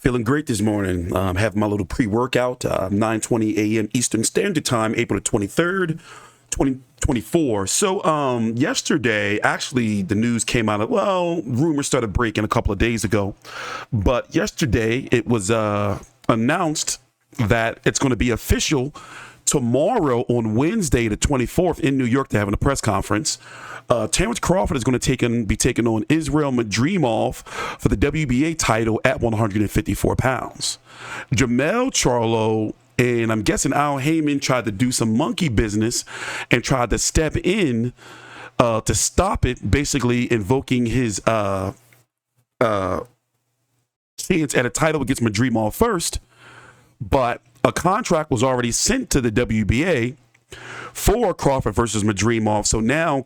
Feeling great this morning. Have my little pre-workout, 9:20 a.m. Eastern Standard Time, April the 23rd, 2024. So yesterday, actually, the news came out of, well, rumors started breaking a couple of days ago. But yesterday, it was announced that it's going to be official tomorrow on Wednesday, the 24th, in New York. They're having a press conference. Terence Crawford is going to be taking on Israil Madrimov for the WBA title at 154 pounds. Jamel Charlo and I'm guessing Al Heyman tried to do some monkey business and tried to step in to stop it, basically invoking his chance at a title against Madrimov first. But a contract was already sent to the WBA for Crawford versus Madrimov. So now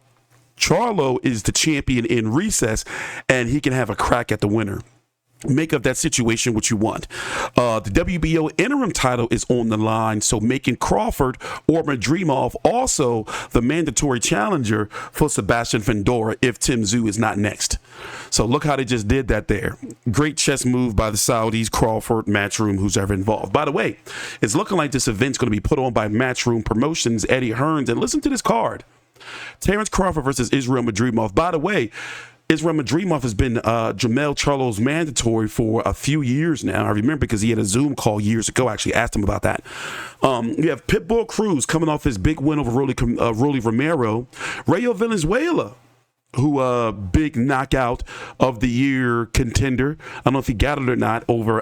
Charlo is the champion in recess, and he can have a crack at the winner. Make of that situation what you want. The WBO interim title is on the line, so making Crawford or Madrimov also the mandatory challenger for Sebastian Fendor if Tim Tszyu is not next. So look how they just did that there. Great chess move by the Saudis, Crawford, MATCHROOM, who's ever involved. By the way, it's looking like this event's going to be put on by MATCHROOM Promotions, Eddie Hearns, and listen to this card. Terence Crawford versus Israil Madrimov. By the way, Israil Madrimov has been Jamel Charlo's mandatory for a few years now. I remember because he had a Zoom call years ago. I actually asked him about that. You have Pitbull Cruz coming off his big win over Rolly Romero. Rayo Valenzuela, who big knockout of the year contender. I don't know if he got it or not over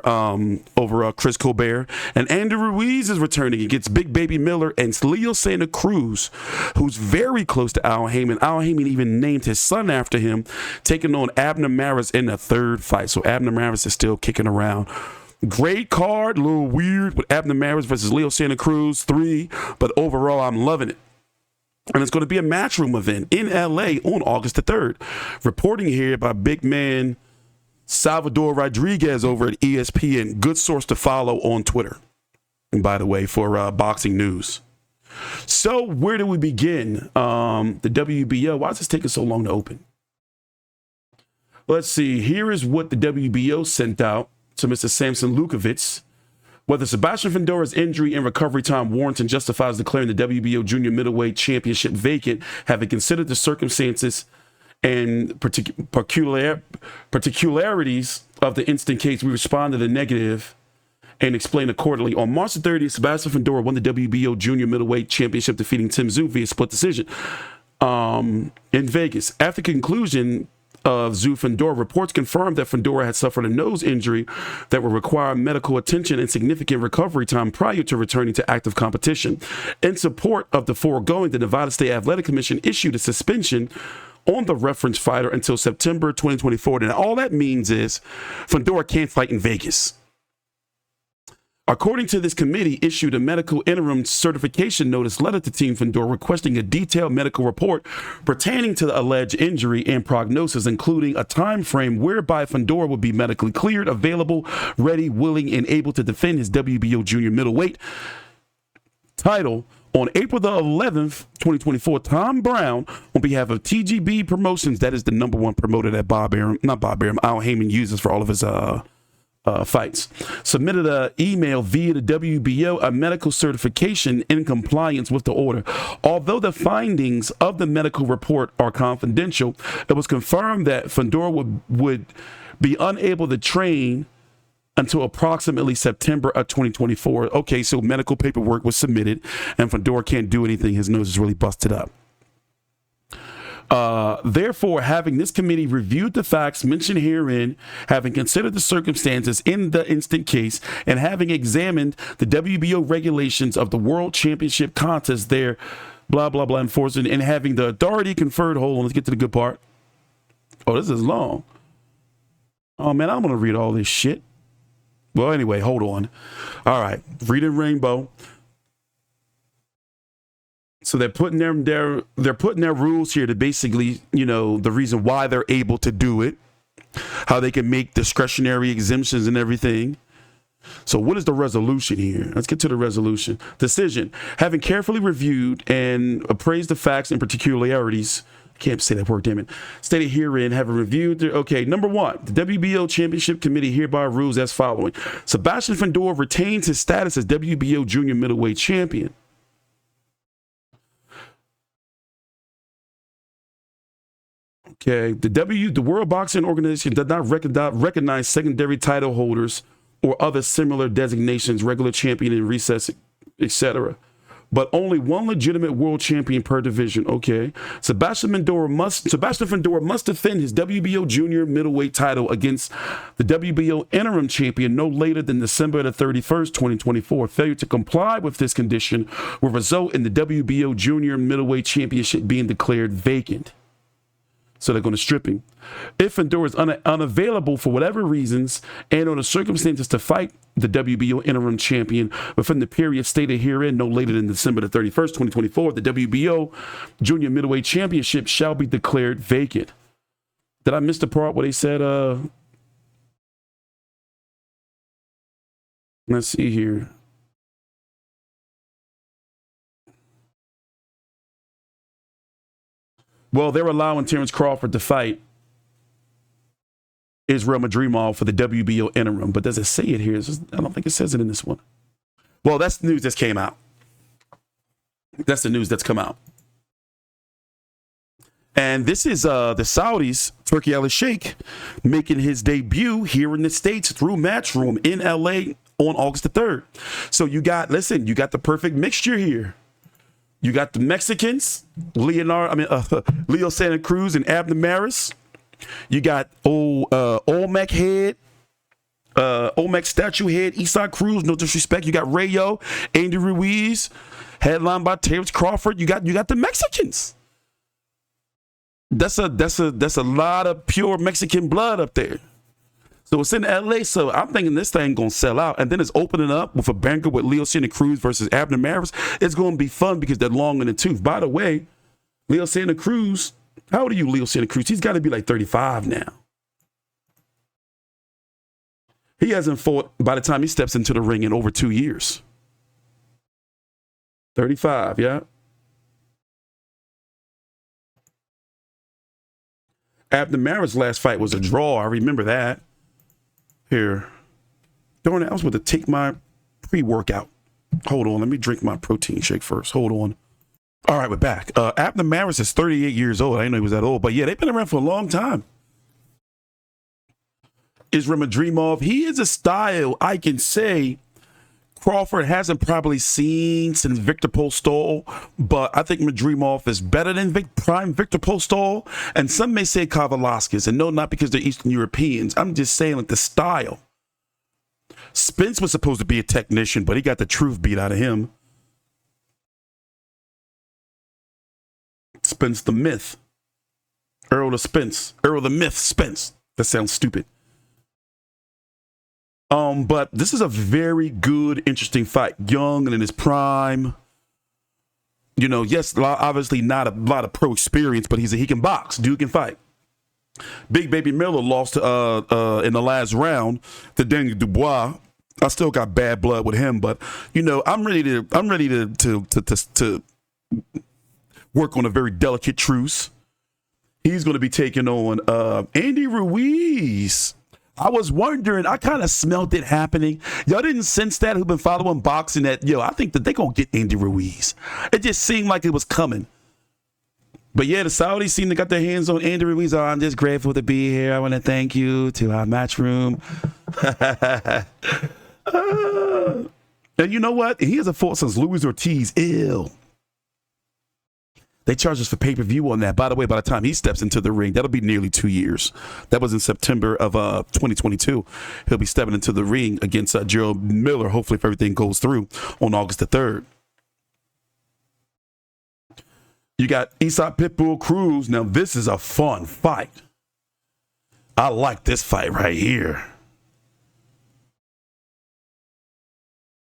Chris Colbert. And Andrew Ruiz is returning against Big Baby Miller and Leo Santa Cruz, who's very close to Al Heyman. Al Heyman even named his son after him, taking on Abner Maris in the third fight. So Abner Maris is still kicking around. Great card, a little weird with Abner Maris versus Leo Santa Cruz 3, but overall I'm loving it. And it's going to be a MATCHROOM event in LA on August the 3rd. Reporting here by big man Salvador Rodriguez over at ESPN. Good source to follow on Twitter. And by the way, for boxing news. So where do we begin? The WBO. Why is this taking so long to open? Let's see. Here is what the WBO sent out to Mr. Samson Lukovitz. Whether Sebastian Fendor's injury and recovery time warrants and justifies declaring the WBO junior middleweight championship vacant, having considered the circumstances and particularities of the instant case, we respond to the negative and explain accordingly. On March 30th, Sebastian Fendor won the WBO junior middleweight championship, defeating Tim Tszyu via split decision in Vegas. After conclusion of Tszyu Fendor, reports confirmed that Fendor had suffered a nose injury that would require medical attention and significant recovery time prior to returning to active competition. In support of the foregoing, the Nevada State Athletic Commission issued a suspension on the reference fighter until September 2024. And all that means is Fendor can't fight in Vegas. According to this committee, issued a medical interim certification notice letter to Team Fendor requesting a detailed medical report pertaining to the alleged injury and prognosis, including a time frame whereby Fendor would be medically cleared, available, ready, willing, and able to defend his WBO junior middleweight title. On April the 11th, 2024, Tom Brown, on behalf of TGB Promotions, that is the number one promoter that Al Heyman uses for all of his fights, submitted an email via the WBO, a medical certification in compliance with the order. Although the findings of the medical report are confidential, it was confirmed that Fendor would be unable to train until approximately September of 2024. Okay, so medical paperwork was submitted, and Fendor can't do anything. His nose is really busted up. Therefore, having this committee reviewed the facts mentioned herein, having considered the circumstances in the instant case, and having examined the WBO regulations of the World Championship contest there, blah, blah, blah, enforcing, and having the authority conferred, hold on, let's get to the good part. Oh, this is long. Oh, man, I'm going to read all this shit. Well, anyway, hold on. All right, reading Rainbow. So they're putting their rules here to basically, the reason why they're able to do it, how they can make discretionary exemptions and everything. So what is the resolution here? Let's get to the resolution. Decision. Having carefully reviewed and appraised the facts and particularities, can't say that word, damn it. Stated herein, having reviewed the, okay, number one, the WBO Championship Committee hereby rules as following. Sebastian Fendor retains his status as WBO junior middleweight champion. Okay, the World Boxing Organization does not recognize secondary title holders or other similar designations, regular champion in recess, etc., but only one legitimate world champion per division. Okay, Sebastian Fendor must defend his WBO junior middleweight title against the WBO interim champion no later than December the 31st, 2024. Failure to comply with this condition will result in the WBO junior middleweight championship being declared vacant. So they're going to strip him. If Fendor is unavailable for whatever reasons and on the circumstances to fight the WBO interim champion within the period stated herein, no later than December the 31st, 2024, the WBO junior middleweight championship shall be declared vacant. Did I miss the part where they said, let's see here. Well, they're allowing Terence Crawford to fight Israil Madrimov for the WBO interim, but does it say it here? I don't think it says it in this one. Well, that's the news that came out. That's the news that's come out. And this is the Saudis, Turki Al-Sheikh, making his debut here in the States through Matchroom in LA on August the 3rd. So you got the perfect mixture here. You got the Mexicans, Leo Santa Cruz and Abner Maris. You got Olmec head, Olmec statue head, Isaac Cruz, no disrespect. You got Rayo, Andy Ruiz, headlined by Terence Crawford. You got the Mexicans. That's a lot of pure Mexican blood up there. So it's in LA, so I'm thinking this thing gonna sell out, and then it's opening up with a banker with Leo Santa Cruz versus Abner Maris. It's gonna be fun because they're long in the tooth. By the way, Leo Santa Cruz, how old are you, Leo Santa Cruz? He's got to be like 35 now. He hasn't fought by the time he steps into the ring in over 2 years. 35, yeah. Abner Maris' last fight was a draw. I remember that. Here. Darn it, I was about to take my pre-workout. Hold on, let me drink my protein shake first. Hold on. All right, we're back. Abner Maris is 38 years old. I didn't know he was that old, but yeah, they've been around for a long time. Israil Mardrimov, he is a style I can say Crawford hasn't probably seen since Victor Postol, but I think Madrimov is better than prime Victor Postol, and some may say Kavalauskas, and no, not because they're Eastern Europeans. I'm just saying like the style. Spence was supposed to be a technician, but he got the truth beat out of him. Spence the myth. Earl the myth Spence. That sounds stupid. But this is a very good, interesting fight. Young and in his prime. You know, yes, obviously not a lot of pro experience, but he can box. Dude can fight. Big Baby Miller lost in the last round to Daniel Dubois. I still got bad blood with him, but you know, I'm ready to work on a very delicate truce. He's going to be taking on Andy Ruiz. I was wondering, I kind of smelled it happening. Y'all didn't sense that, who've been following boxing, that, I think that they're going to get Andy Ruiz. It just seemed like it was coming. But yeah, the Saudis seem to got their hands on Andy Ruiz. Oh, I'm just grateful to be here. I want to thank you to our Matchroom. And you know what? He hasn't fought since Luis Ortiz. Ew. They charge us for pay-per-view on that. By the way, by the time he steps into the ring, that'll be nearly 2 years. That was in September of 2022. He'll be stepping into the ring against Jarrell Miller, hopefully if everything goes through, on August the 3rd. You got Isaac Pitbull Cruz. Now, this is a fun fight. I like this fight right here.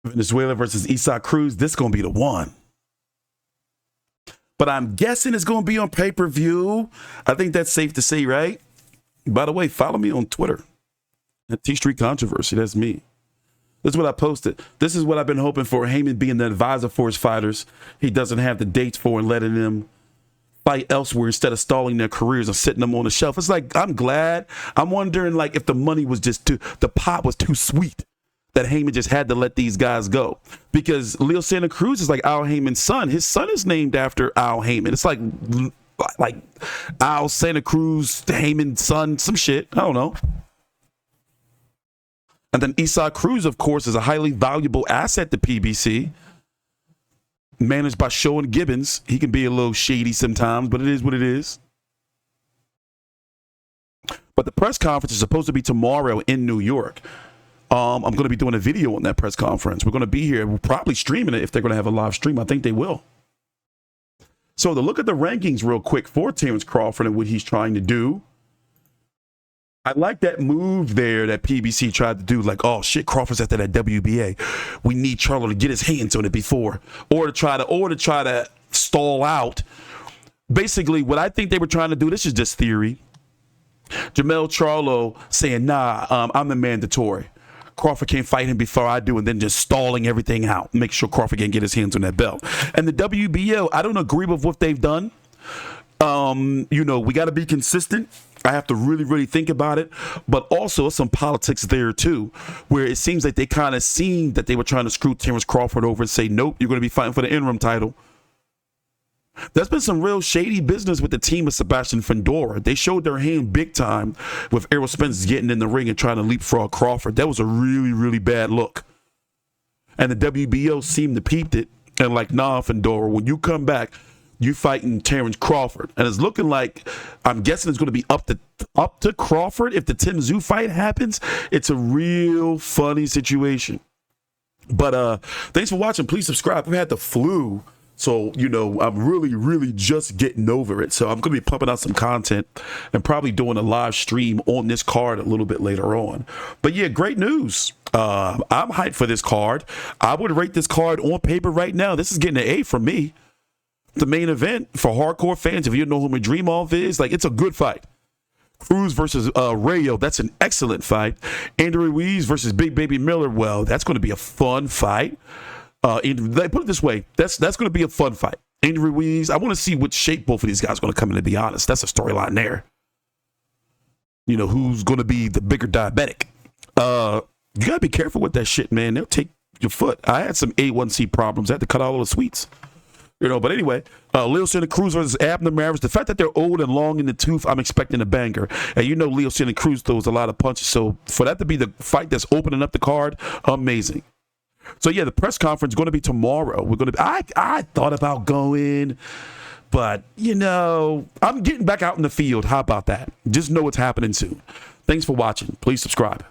Venezuela versus Isaac Cruz. This is going to be the one. But I'm guessing it's going to be on pay-per-view. I think that's safe to say, right? By the way, follow me on Twitter at TstreeT Controversy. That's me. This is what I posted. This is what I've been hoping for. Heyman being the advisor for his fighters. He doesn't have the dates for and letting them fight elsewhere instead of stalling their careers and sitting them on the shelf. It's like, I'm glad. I'm wondering, like, if the money was just the pot was too sweet, that Heyman just had to let these guys go. Because Leo Santa Cruz is like Al Heyman's son. His son is named after Al Heyman. It's like Al Santa Cruz, Heyman's son, some shit. I don't know. And then Isaac Cruz, of course, is a highly valuable asset to PBC. Managed by Sean Gibbons. He can be a little shady sometimes, but it is what it is. But the press conference is supposed to be tomorrow in New York. I'm going to be doing a video on that press conference. We're going to be here. We're probably streaming it if they're going to have a live stream. I think they will. So to look at the rankings real quick for Terence Crawford and what he's trying to do. I like that move there that PBC tried to do. Like, oh shit, Crawford's after that WBA. We need Charlo to get his hands on it before, or to try to stall out. Basically, what I think they were trying to do. This is just theory. Jamel Charlo saying, "Nah, I'm the mandatory. Crawford can't fight him before I do," and then just stalling everything out, make sure Crawford can't get his hands on that belt. And the WBO, I don't agree with what they've done. We got to be consistent. I have to really, really think about it. But also some politics there, too, where it seems like they kind of seen that they were trying to screw Terence Crawford over and say, nope, you're going to be fighting for the interim title. There's been some real shady business with the team of Sebastian Fendor. They showed their hand big time with Errol Spence getting in the ring and trying to leapfrog Crawford. That was a really, really bad look. And the WBO seemed to peep it. And like, nah, Fendor, when you come back, you fighting Terence Crawford. And it's looking like, I'm guessing it's going to be up to Crawford if the Tim Tszyu fight happens. It's a real funny situation. But thanks for watching. Please subscribe. We've had the flu, so I'm really, really just getting over it. So I'm going to be pumping out some content and probably doing a live stream on this card a little bit later on. But yeah, great news. I'm hyped for this card. I would rate this card on paper right now. This is getting an A from me. The main event for hardcore fans, if you know who Madrimov is, like, it's a good fight. Cruz versus Rayo, that's an excellent fight. Andrew Ruiz versus Big Baby Miller, well, that's going to be a fun fight. Put it this way, that's going to be a fun fight. Andrew Ruiz, I want to see what shape both of these guys are going to come in, to be honest. That's a storyline there. Who's going to be the bigger diabetic. You got to be careful with that shit, man. They'll take your foot. I had some A1C problems. I had to cut all the sweets. But anyway, Leo Santa Cruz versus Abner Maris. The fact that they're old and long in the tooth, I'm expecting a banger. And Leo Santa Cruz throws a lot of punches. So for that to be the fight that's opening up the card, amazing. So yeah, the press conference is going to be tomorrow. I thought about going, but I'm getting back out in the field. How about that? Just know it's happening soon. Thanks for watching. Please subscribe.